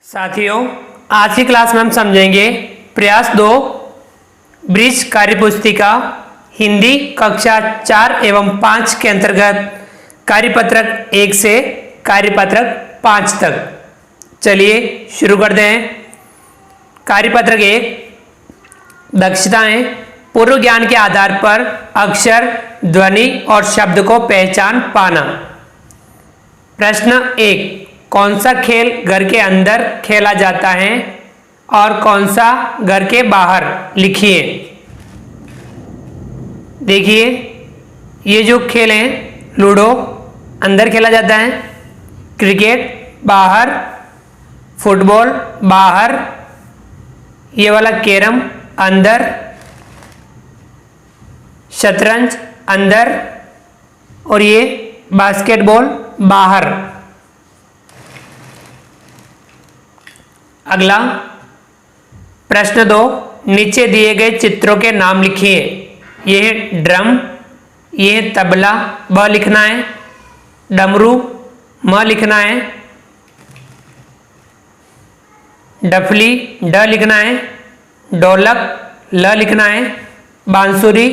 साथियों, आज की क्लास में हम समझेंगे प्रयास 2 ब्रिज कार्यपुस्तिका हिंदी कक्षा 4 एवं 5 के अंतर्गत कार्यपत्रक 1 से कार्यपत्रक 5 तक। चलिए शुरू करते हैं। कार्यपत्रक 1 दक्षताएं। पूर्व ज्ञान के आधार पर अक्षर, ध्वनि और शब्द को पहचान पाना। प्रश्न 1, कौन सा खेल घर के अंदर खेला जाता है और कौन सा घर के बाहर? लिखिए। देखिए, ये जो खेल है लूडो अंदर खेला जाता है, क्रिकेट बाहर, फुटबॉल बाहर, ये वाला कैरम अंदर, शतरंज अंदर और ये बास्केटबॉल बाहर। अगला प्रश्न 2, नीचे दिए गए चित्रों के नाम लिखिए। ये है ड्रम, ये है तबला, ब लिखना है, डमरू, म लिखना है, डफली, ड लिखना है, ढोलक, ल लिखना है, बांसुरी,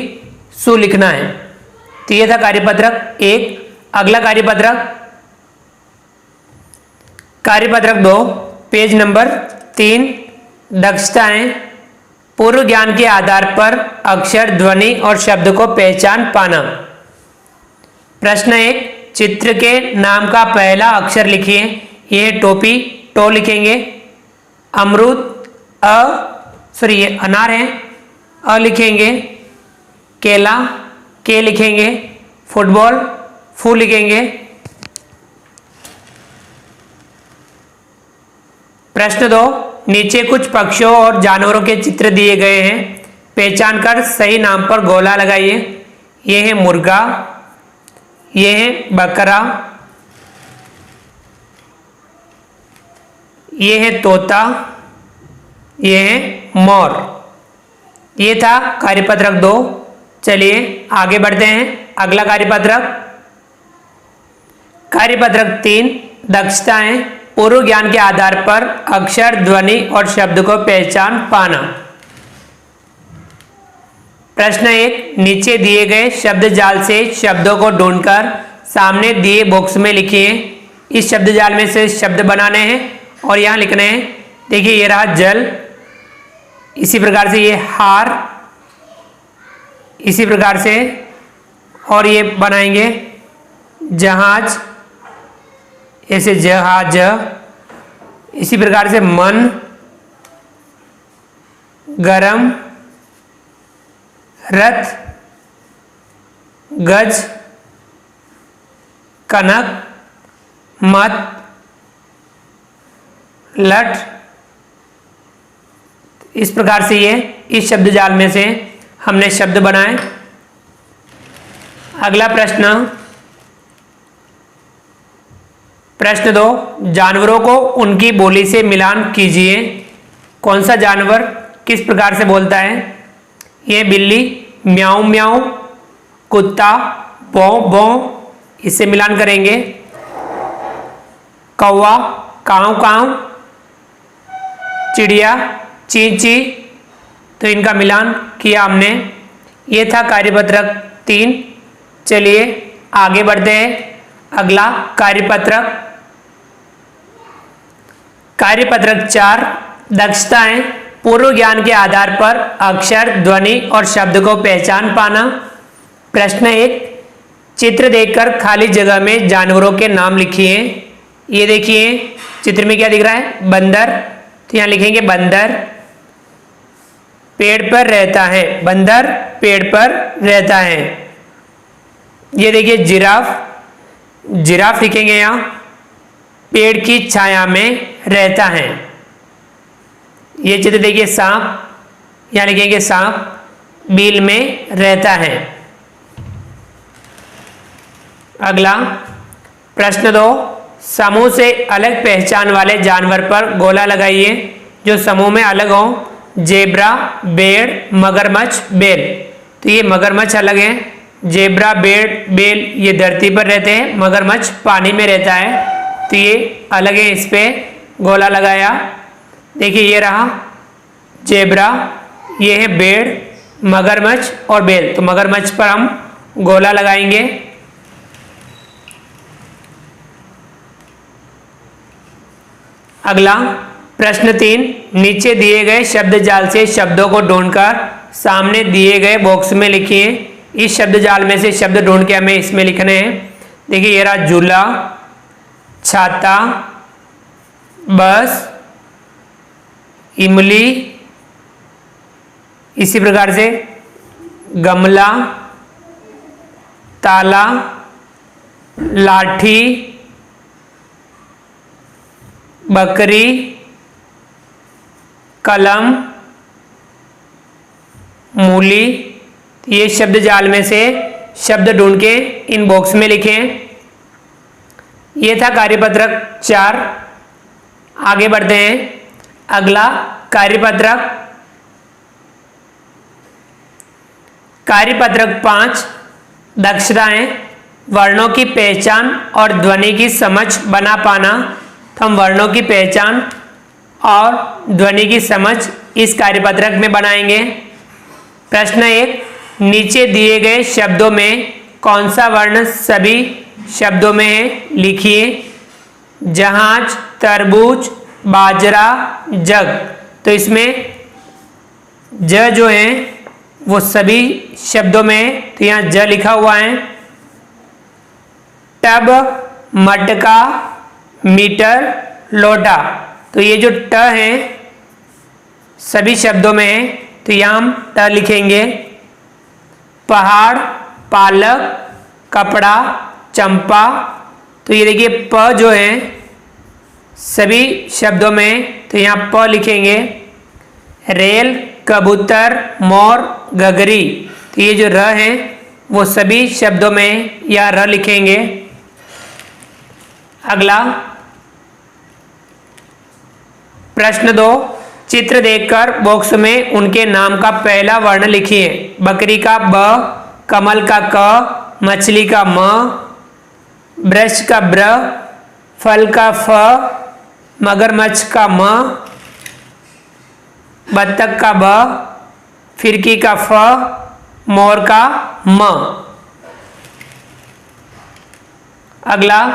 सु लिखना है। तो ये था कार्यपत्रक 1। अगला कार्यपत्रक 2 पेज नंबर 3 दक्षताएं। पूर्व ज्ञान के आधार पर अक्षर, ध्वनि और शब्द को पहचान पाना। प्रश्न 1, चित्र के नाम का पहला अक्षर लिखिए। ये टोपी, टो लिखेंगे। अमरूद, ये अनार है, अ लिखेंगे। केला, के लिखेंगे। फुटबॉल, फू लिखेंगे। प्रश्न 2, नीचे कुछ पक्षियों और जानवरों के चित्र दिए गए हैं, पहचान कर सही नाम पर गोला लगाइए। ये है मुर्गा, ये है बकरा, ये है तोता, ये है मोर। ये था कार्यपत्रक 2। चलिए आगे बढ़ते हैं। अगला कार्यपत्रक 3 दक्षताएं। पूर्व ज्ञान के आधार पर अक्षर, ध्वनि और शब्द को पहचान पाना। प्रश्न 1, नीचे दिए गए शब्द जाल से शब्दों को ढूंढकर सामने दिए बॉक्स में लिखिए। इस शब्द जाल में से शब्द बनाने हैं और यहां लिखने हैं। देखिए, ये रहा जल, इसी प्रकार से ये हार, इसी प्रकार से, और ये बनाएंगे जहाज, ऐसे जहाज, इसी प्रकार से मन, गरम, रथ, गज, कनक, मत, लठ। इस प्रकार से ये इस शब्द जाल में से हमने शब्द बनाए। अगला प्रश्न 2, जानवरों को उनकी बोली से मिलान कीजिए। कौन सा जानवर किस प्रकार से बोलता है? ये बिल्ली म्याऊं म्याऊं, कुत्ता बौ बौ, इससे मिलान करेंगे। कौवा काव काव, चिड़िया ची ची, तो इनका मिलान किया हमने। ये था कार्यपत्रक 3। चलिए आगे बढ़ते हैं। अगला कार्यपत्रक 4 दक्षताएं। पूर्व ज्ञान के आधार पर अक्षर, ध्वनि और शब्द को पहचान पाना। प्रश्न 1, चित्र देखकर खाली जगह में जानवरों के नाम लिखिए। ये देखिए चित्र में क्या दिख रहा है? बंदर, तो यहां लिखेंगे बंदर, पेड़ पर रहता है, बंदर पेड़ पर रहता है। ये देखिए जिराफ, जिराफ लिखेंगे यहां, पेड़ की छाया में रहता है। ये चित्र देखिए सांप, यहां लिखेंगे सांप, बिल में रहता है। अगला प्रश्न 2, समूह से अलग पहचान वाले जानवर पर गोला लगाइए जो समूह में अलग हो। जेब्रा, बेड़, मगरमच्छ, बेल। तो ये मगरमच्छ अलग है, जेब्रा, बेड़, बेल ये धरती पर रहते हैं, मगरमच्छ पानी में रहता है, तो ये अलग है। इस पे गोला लगाया। देखिए ये रहा जेब्रा, ये है भेड़, मगरमच्छ और बैल। तो मगरमच्छ पर हम गोला लगाएंगे। अगला प्रश्न 3, नीचे दिए गए शब्द जाल से शब्दों को ढूंढकर सामने दिए गए बॉक्स में लिखिए। इस शब्द जाल में से शब्द ढूंढ के हमें इसमें लिखने हैं। देखिए ये रहा झूला, छाता, बस, इमली, इसी प्रकार से गमला, ताला, लाठी, बकरी, कलम, मूली। ये शब्द जाल में से शब्द ढूंढ के इन बॉक्स में लिखें। ये था कार्यपत्रक 4। आगे बढ़ते हैं। अगला कार्यपत्रक 5, दक्षताएं। वर्णों की पहचान और ध्वनि की समझ बना पाना। तो हम वर्णों की पहचान और ध्वनि की समझ इस कार्यपत्रक में बनाएंगे। प्रश्न 1, नीचे दिए गए शब्दों में कौन सा वर्ण सभी शब्दों में है, लिखिए। जहाज, तरबूज, बाजरा, जग। तो इसमें ज जो है वो सभी शब्दों में है, तो यहाँ ज लिखा हुआ है। टब, मटका, मीटर, लोटा। तो ये जो ट है सभी शब्दों में है, तो यहाँ हम ट लिखेंगे। पहाड़, पालक, कपड़ा, चंपा। तो ये देखिए प जो है सभी शब्दों में, तो यहाँ प लिखेंगे। रेल, कबूतर, मोर, गगरी। तो ये जो र है वो सभी शब्दों में या र लिखेंगे। अगला प्रश्न 2, चित्र देखकर बॉक्स में उनके नाम का पहला वर्ण लिखिए। बकरी का ब, कमल का क, मछली का म, वृक्ष का ब्र, फल का फ, मगरमच्छ का म, बत्तख का ब, फिरकी का फ, मोर का म। अगला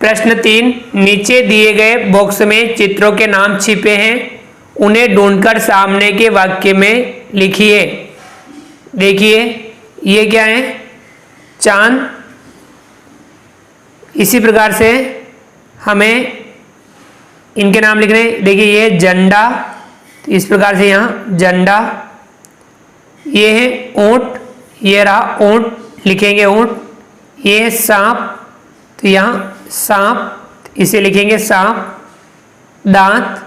प्रश्न 3, नीचे दिए गए बॉक्स में चित्रों के नाम छिपे हैं, उन्हें ढूंढकर सामने के वाक्य में लिखिए। देखिए ये क्या है, चांद। इसी प्रकार से हमें इनके नाम लिखने। देखिए ये झंडा, इस प्रकार से यहाँ झंडा। ये है ऊंट, ये रहा ऊंट, लिखेंगे ऊंट। ये है सांप, तो यहाँ सांप, इसे लिखेंगे सांप। दांत,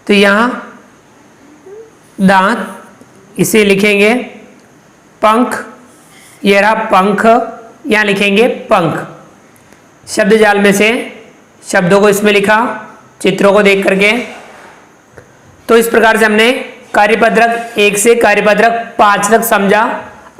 तो यहाँ दांत, इसे लिखेंगे पंख। ये रहा पंख, यहाँ लिखेंगे पंख। शब्द जाल में से शब्दों को इसमें लिखा चित्रों को देख करके। तो इस प्रकार से हमने कार्यपत्रक 1 से कार्यपत्रक 5 तक समझा।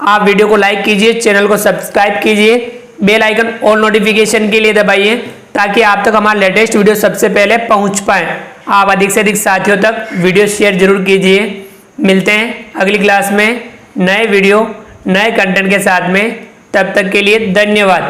आप वीडियो को लाइक कीजिए, चैनल को सब्सक्राइब कीजिए, बेल आइकन ऑल नोटिफिकेशन के लिए दबाइए ताकि आप तक हमारा लेटेस्ट वीडियो सबसे पहले पहुंच पाए। आप अधिक से अधिक साथियों तक वीडियो शेयर जरूर कीजिए। मिलते हैं अगली क्लास में नए वीडियो नए कंटेंट के साथ में। तब तक के लिए धन्यवाद।